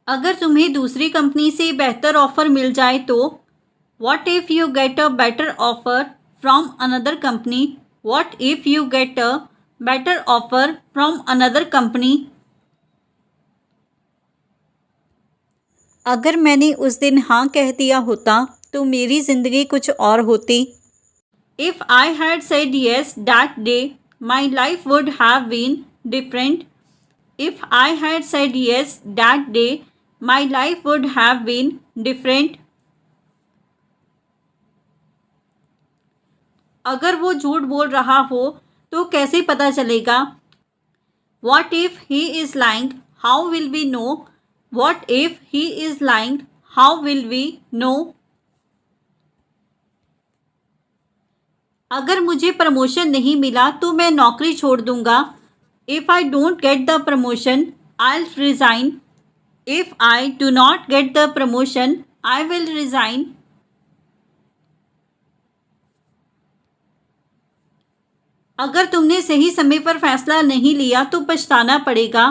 अगर तुम्हें दूसरी कंपनी से बेहतर ऑफर मिल जाए तो what if you get a better offer from another company? What if you get a better offer from another company? अगर मैंने उस दिन हाँ कह दिया होता तो मेरी ज़िंदगी कुछ और होती. If I had said yes that day, my life would have been different. If I had said yes that day, my life would have been different. अगर वो झूठ बोल रहा हो तो कैसे पता चलेगा? What if he is lying? How will we know? What if he is lying? How will we know? अगर मुझे प्रमोशन नहीं मिला तो मैं नौकरी छोड़ दूंगा. If I don't get the promotion, I'll resign. If I do not get the promotion, I will resign. अगर तुमने सही समय पर फैसला नहीं लिया तो पछताना पड़ेगा.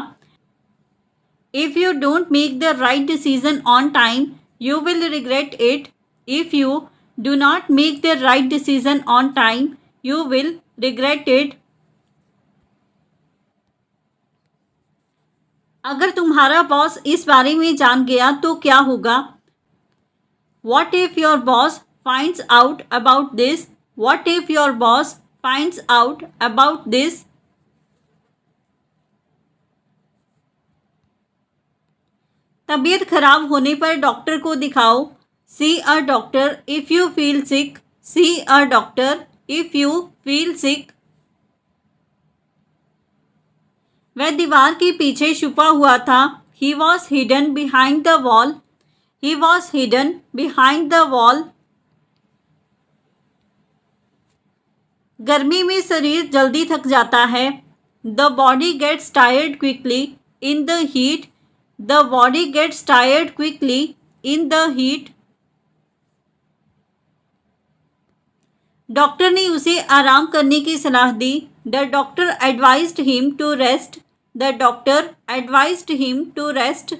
If you don't make the right decision on time, you will regret it. If you do not make the right decision on time, you will regret it. अगर तुम्हारा बॉस इस बारे में जान गया तो क्या होगा? What if your boss finds out about this? What if your boss finds out about this? तबीयत खराब होने पर डॉक्टर को दिखाओ. See a doctor if you feel sick. See a doctor if you feel sick. वह दीवार के पीछे छुपा हुआ था. He was hidden behind the wall. He was hidden behind the wall. गर्मी में शरीर जल्दी थक जाता है. The body gets tired quickly in the heat. The body gets tired quickly in the heat. Doctor ने उसे आराम करने की सलाह दी. The doctor advised him to rest. The doctor advised him to rest.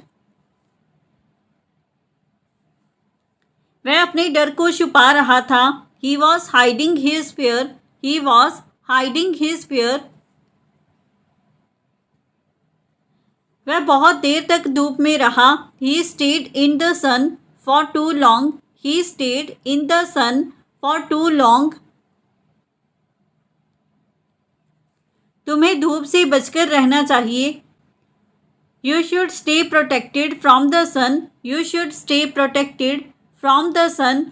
वह अपने डर को छुपा रहा था. He was hiding his fear. He was hiding his fear. वह बहुत देर तक धूप में रहा. He stayed in the sun for too long. He stayed in the sun for too long. तुम्हें धूप से बचकर रहना चाहिए. You should stay protected from the sun. You should stay protected from the sun.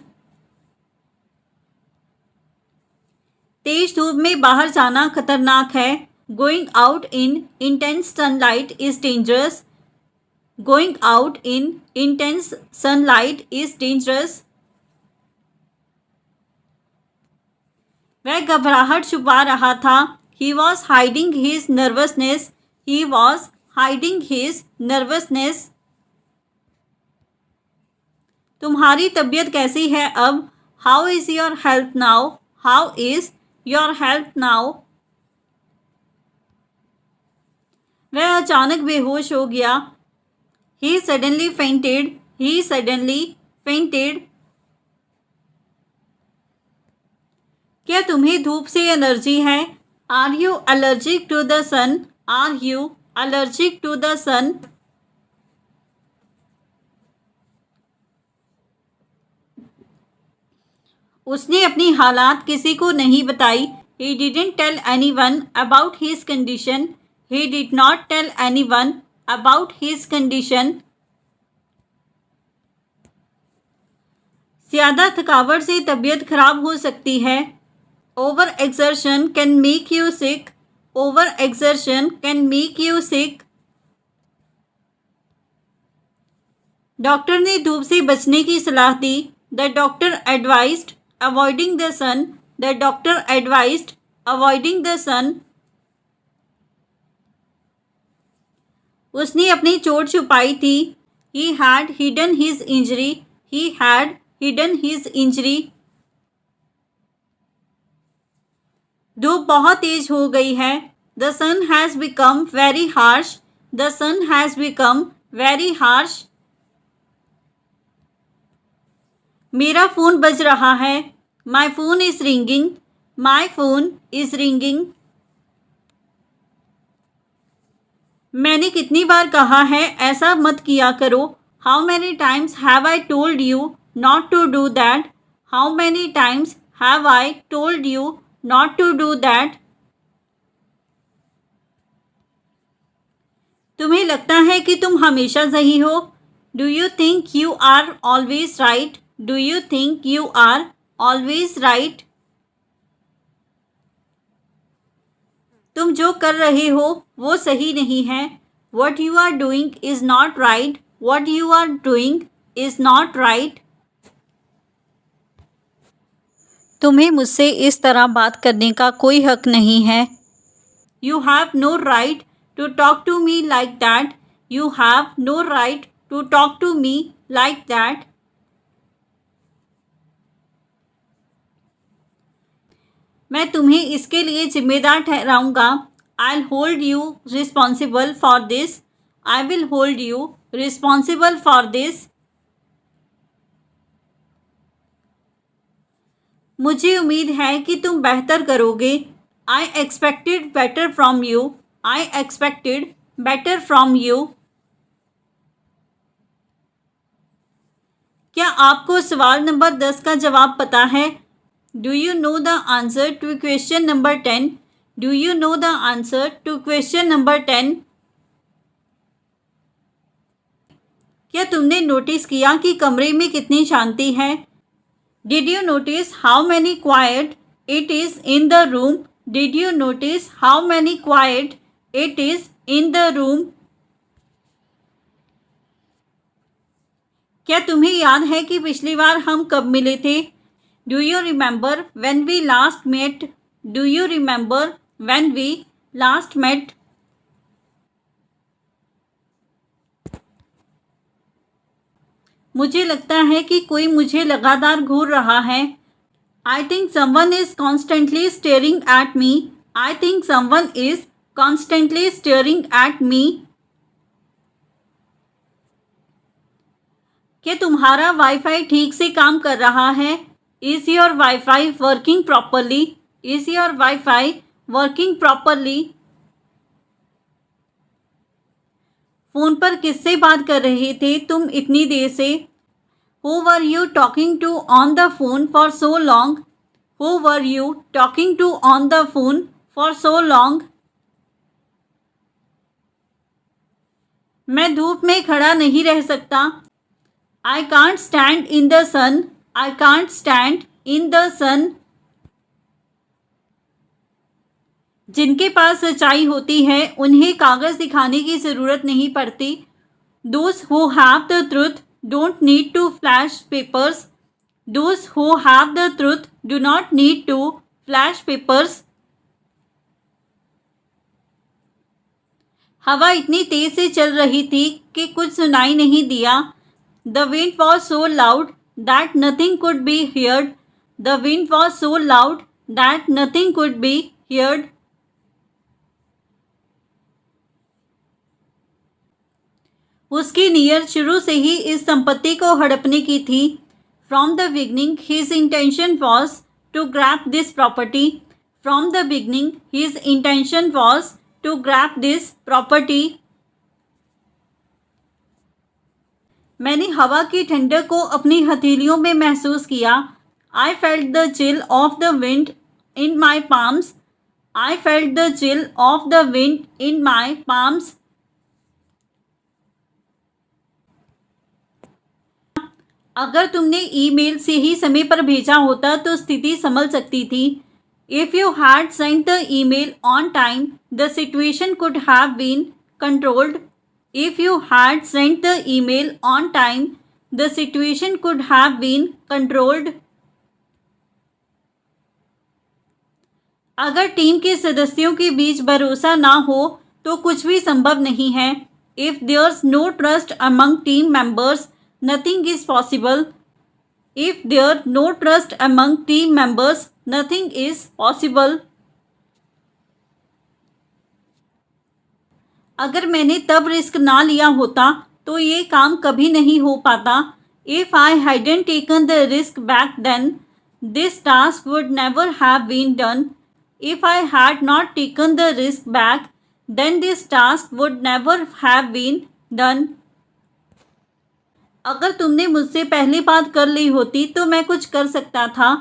तेज धूप में बाहर जाना खतरनाक है. Going out in intense sunlight is dangerous. Going out in intense sunlight is dangerous. वह घबराहट छुपा रहा था. He was hiding his nervousness. He was hiding his nervousness. तुम्हारी तबीयत कैसी है अब? How is your health now? How is your health now? वह अचानक बेहोश हो गया. He suddenly fainted. He suddenly fainted. क्या तुम्हें धूप से एलर्जी है? Are you allergic to the sun? Are you allergic to the sun? उसने अपनी हालात किसी को नहीं बताई. He didn't tell anyone about his condition. He did not tell anyone about his condition. ज़्यादा थकावट से तबीयत खराब हो सकती है. Over exertion can make you sick. Over exertion can make you sick. Doctor ने धूप से बचने की सलाह दी. The doctor advised avoiding the sun. The doctor advised avoiding the sun. उसने अपनी चोट छुपाई थी. He had hidden his injury. He had hidden his injury. धूप बहुत तेज हो गई है. The sun has become very harsh. The sun has become very harsh. मेरा फ़ोन बज रहा है। My phone is ringing. My phone is ringing. मैंने कितनी बार कहा है ऐसा मत किया करो। How many times have I told you not to do that. How many times have I told you not to do that. तुम्हें लगता है कि तुम हमेशा सही हो। Do you think you are always right. Do you think you are always right. तुम जो कर रहे हो वो सही नहीं है। What you are doing is not right. What you are doing is not right. तुम्हें मुझसे इस तरह बात करने का कोई हक नहीं है। You have no right to talk to me like that. You have no right to talk to me like that. मैं तुम्हें इसके लिए जिम्मेदार ठहराऊंगा। I hold you responsible for this. I will hold you responsible for this. मुझे उम्मीद है कि तुम बेहतर करोगे। I expected better from you. I expected better from you. क्या आपको सवाल नंबर 10 का जवाब पता है? Do you know the answer to question number 10? Do you know the answer to question number 10? क्या तुमने नोटिस किया कि कमरे में कितनी शांति है? Did you notice how many quite it is in the room? Did you notice how many quite it is in the room? क्या तुम्हें याद है कि पिछली बार हम कब मिले थे? Do you remember when we last met? Do you remember when we last met? मुझे लगता है कि कोई मुझे लगातार घूर रहा है। I think someone is constantly staring at me. I think someone is constantly staring at me. क्या तुम्हारा वाईफाई ठीक से काम कर रहा है? Is your wifi working properly? Is your wifi working properly? Phone पर किससे बात कर रहे थे तुम इतनी देर से? Who were you talking to on the phone for so long? Who were you talking to on the phone for so long? मैं धूप में खड़ा नहीं रह सकता। I can't stand in the sun. I can't stand in the sun. जिनके पास सच्चाई होती है उन्हें कागज़ दिखाने की ज़रूरत नहीं पड़ती। Those who have the truth don't need to flash papers. Those who have the truth do not need to flash papers. हवा इतनी तेज से चल रही थी कि कुछ सुनाई नहीं दिया। The wind was so loud that nothing could be heard. The wind was so loud that nothing could be heard. उसकी नीयत शुरू से ही इस संपत्ति को हड़पने की थी। From the beginning, his intention was to grab this property. From the beginning, his intention was to grab this property. मैंने हवा की ठंडक को अपनी हथेलियों में महसूस किया। I felt the chill of the wind in my palms. I felt the chill of the wind in my palms. अगर तुमने ईमेल से ही समय पर भेजा होता तो स्थिति संभल सकती थी। If you had sent the email on time, the situation could have been controlled. If you had sent the email on time, the situation could have been controlled. अगर टीम के सदस्यों के बीच भरोसा ना हो तो कुछ भी संभव नहीं है। If there's no trust among team members, nothing is possible. If there's no trust among team members, nothing is possible. अगर मैंने तब रिस्क ना लिया होता तो ये काम कभी नहीं हो पाता। If I hadn't taken the risk back then, this task would never have been done. If I had not taken the risk back, then this task would never have been done. अगर तुमने मुझसे पहली बात कर ली होती तो मैं कुछ कर सकता था.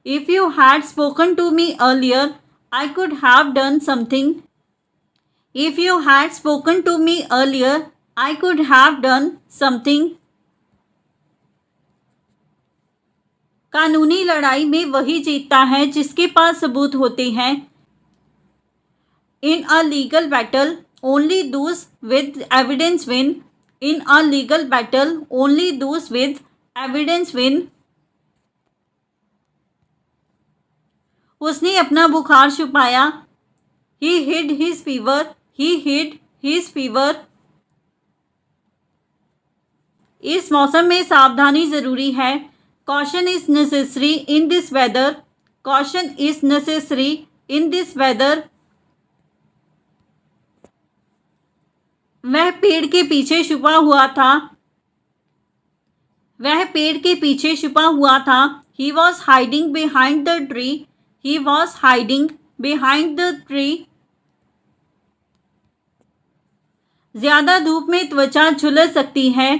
If you had spoken to me earlier, I could have done something. If you had spoken to me earlier, I could have done something. कानूनी लड़ाई में वही जीतता है जिसके पास सबूत होते हैं. In a legal battle, only those with evidence win. In a legal battle, only those with evidence win. उसने अपना बुखार छुपाया. He hid his fever. He hid his fever. इस मौसम में सावधानी ज़रूरी है. Caution is necessary in this weather. Caution is necessary in this weather. वह पेड़ के पीछे छुपा हुआ था. वह पेड़ के पीछे छुपा हुआ था. He was hiding behind the tree. He was hiding behind the tree. ज़्यादा धूप में त्वचा झुलस सकती है.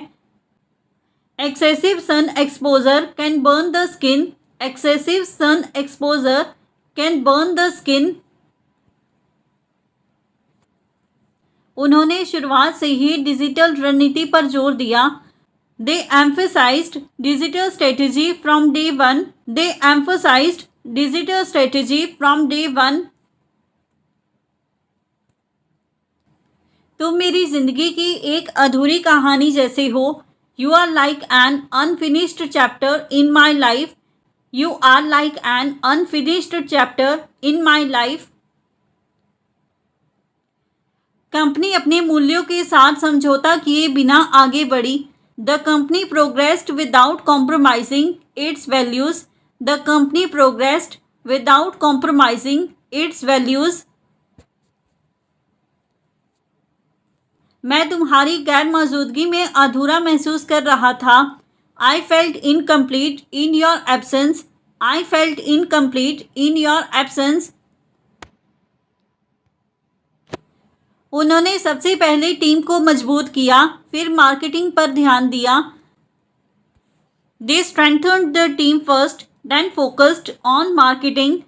Excessive sun exposure can burn the skin. Excessive sun exposure can burn the skin. उन्होंने शुरुआत से ही डिजिटल रणनीति पर जोर दिया. They emphasized digital strategy from day one. They emphasized digital strategy from day one. तुम मेरी जिंदगी की एक अधूरी कहानी जैसे हो. You are like an unfinished chapter in my life. You are like an unfinished chapter in my life. Company अपने मूल्यों के साथ समझौता किए बिना आगे बढ़ी. The company progressed without compromising its values. The company progressed without compromising its values. मैं तुम्हारी गैर मौजूदगी में अधूरा महसूस कर रहा था. I felt incomplete in your absence. I felt incomplete in your absence. उन्होंने सबसे पहले टीम को मजबूत किया, फिर मार्केटिंग पर ध्यान दिया. They strengthened the team first, then focused on marketing.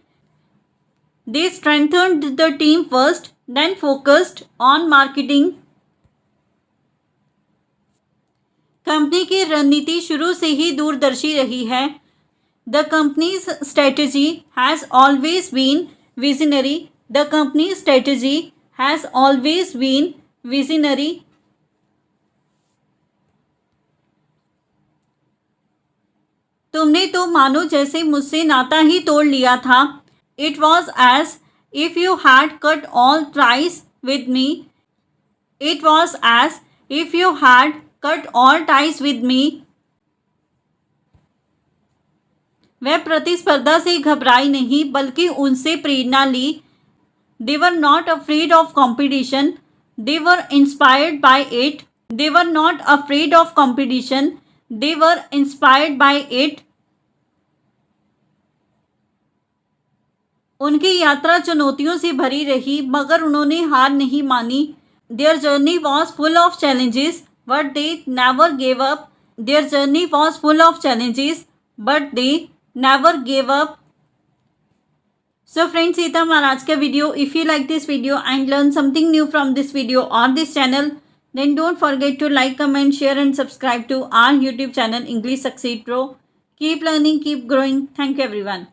They strengthened the team first, then focused on marketing. Company की रणनीति शुरू से ही दूरदर्शी रही है. The company's strategy has always been visionary. The company's strategy has always been visionary. तुमने तो मानो जैसे मुझसे नाता ही तोड़ लिया था. It was as if you had cut all ties with me. It was as if you had cut all ties with me. वह प्रतिस्पर्धा से घबराई नहीं बल्कि उनसे प्रेरणा ली. They were not afraid of competition. They were inspired by it. They were not afraid of competition. They were inspired by it. उनकी यात्रा चुनौतियों से भरी रही मगर उन्होंने हार नहीं मानी. Their journey was full of challenges, but they never gave up. Their journey was full of challenges, but they never gave up. So friends, ये था हमारा आज का video. If you like this video and learn something new from this video or this channel, then don't forget to like, comment, share and subscribe to our YouTube channel English Succeed Pro. Keep learning, keep growing. Thank you everyone.